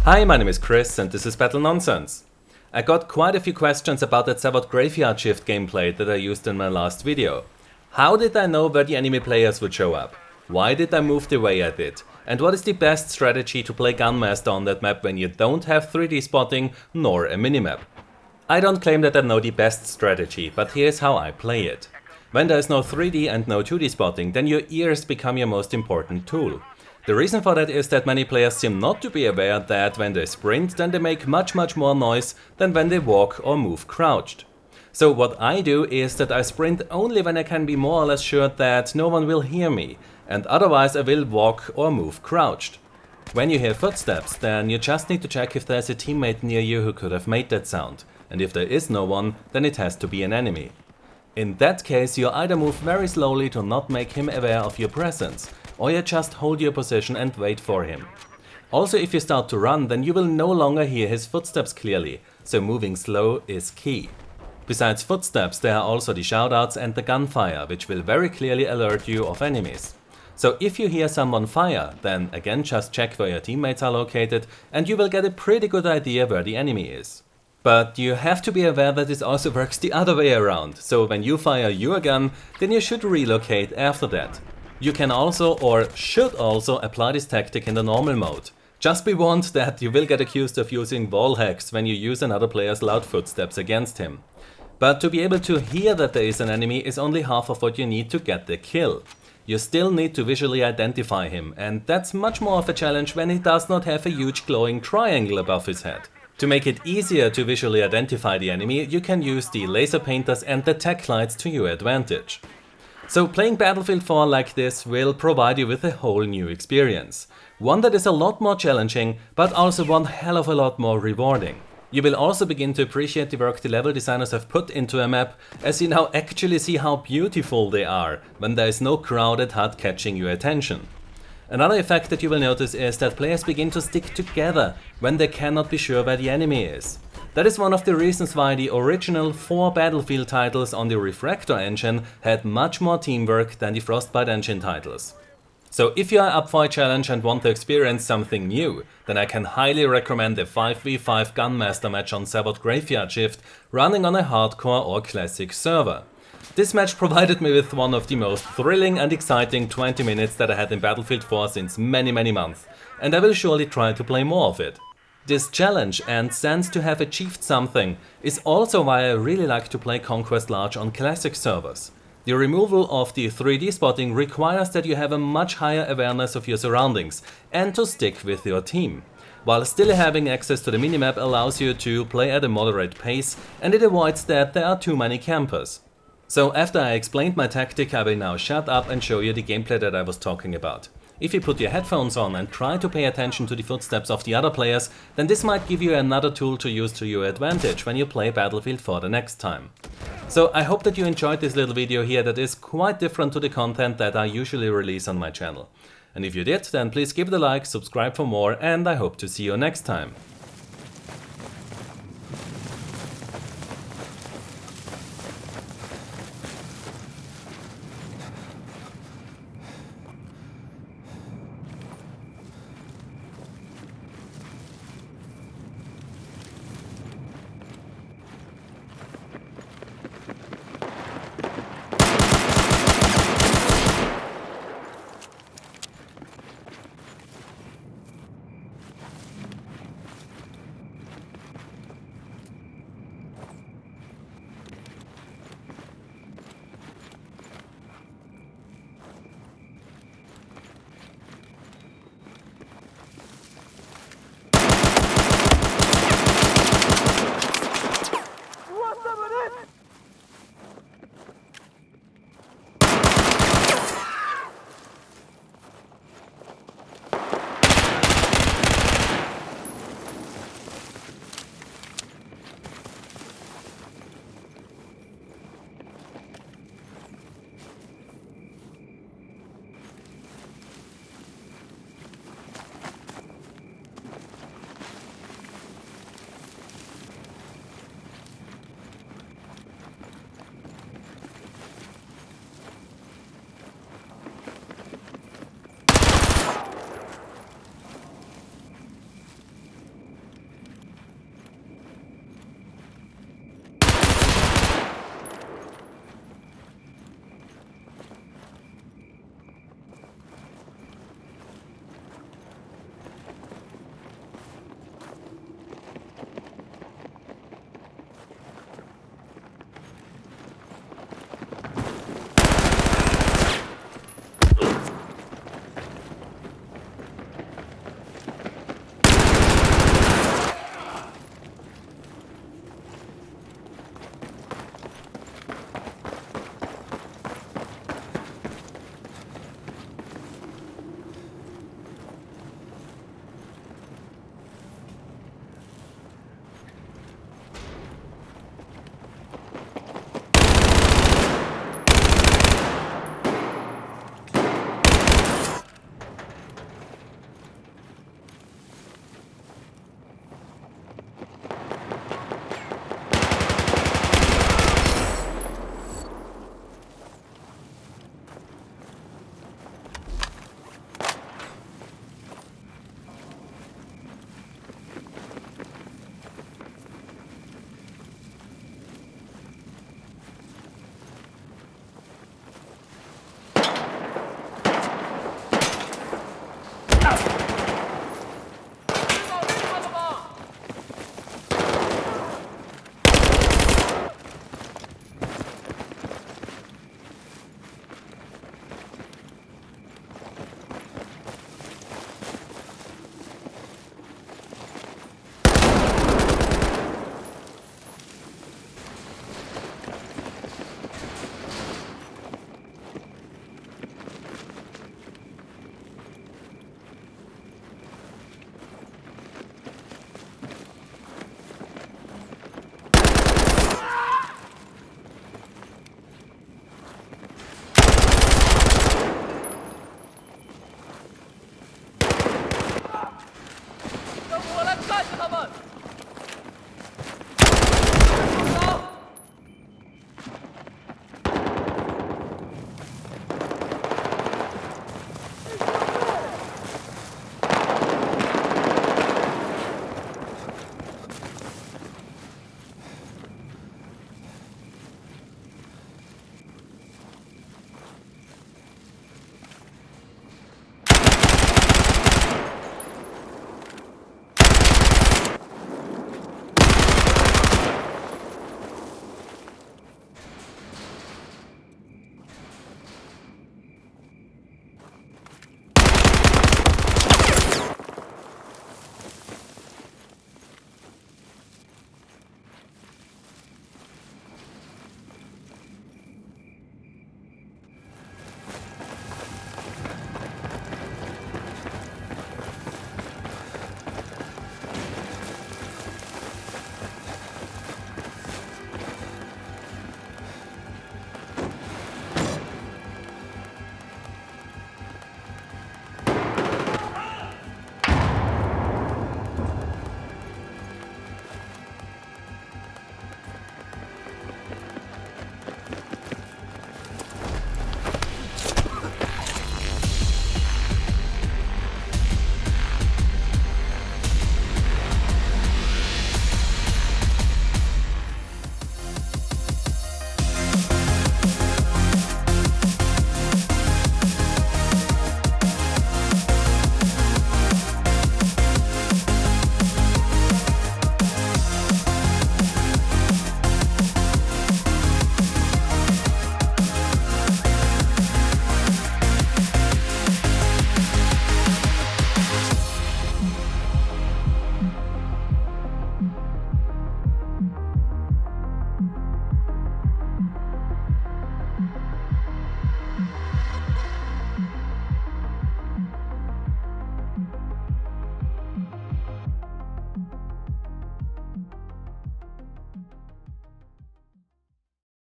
Hi, my name is Chris and this is Battle Nonsense. I got quite a few questions about that ZOTAC graveyard shift gameplay that I used in my last video. How did I know where the enemy players would show up? Why did I move the way I did? And what is the best strategy to play Gunmaster on that map when you don't have 3D spotting nor a minimap? I don't claim that I know the best strategy, but here's how I play it. When there is no 3D and no 2D spotting, then your ears become your most important tool. The reason for that is that many players seem not to be aware that when they sprint, then they make much more noise than when they walk or move crouched. So what I do is that I sprint only when I can be more or less sure that no one will hear me, and otherwise I will walk or move crouched. When you hear footsteps, then you just need to check if there's a teammate near you who could have made that sound, and if there is no one, then it has to be an enemy. In that case, you either move very slowly to not make him aware of your presence, or you just hold your position and wait for him. Also, if you start to run, then you will no longer hear his footsteps clearly, so moving slow is key. Besides footsteps, there are also the shoutouts and the gunfire, which will very clearly alert you of enemies. So if you hear someone fire, then again just check where your teammates are located and you will get a pretty good idea where the enemy is. But you have to be aware that this also works the other way around, so when you fire your gun, then you should relocate after that. You can also, or should also, apply this tactic in the normal mode. Just be warned that you will get accused of using wall hacks when you use another player's loud footsteps against him. But to be able to hear that there is an enemy is only half of what you need to get the kill. You still need to visually identify him, and that's much more of a challenge when he does not have a huge glowing triangle above his head. To make it easier to visually identify the enemy, you can use the laser painters and the tech lights to your advantage. So playing Battlefield 4 like this will provide you with a whole new experience. One that is a lot more challenging, but also one hell of a lot more rewarding. You will also begin to appreciate the work the level designers have put into a map, as you now actually see how beautiful they are when there is no crowded HUD catching your attention. Another effect that you will notice is that players begin to stick together when they cannot be sure where the enemy is. That is one of the reasons why the original 4 Battlefield titles on the Refractor engine had much more teamwork than the Frostbite engine titles. So if you are up for a challenge and want to experience something new, then I can highly recommend a 5v5 Gunmaster match on ZOTAC Graveyard Shift running on a hardcore or classic server. This match provided me with one of the most thrilling and exciting 20 minutes that I had in Battlefield 4 since many months, and I will surely try to play more of it. This challenge and sense to have achieved something is also why I really like to play Conquest Large on classic servers. The removal of the 3D spotting requires that you have a much higher awareness of your surroundings and to stick with your team, while still having access to the minimap allows you to play at a moderate pace and it avoids that there are too many campers. So after I explained my tactic, I will now shut up and show you the gameplay that I was talking about. If you put your headphones on and try to pay attention to the footsteps of the other players, then this might give you another tool to use to your advantage when you play Battlefield 4 the next time. So I hope that you enjoyed this little video here that is quite different to the content that I usually release on my channel. And if you did, then please give it a like, subscribe for more, and I hope to see you next time.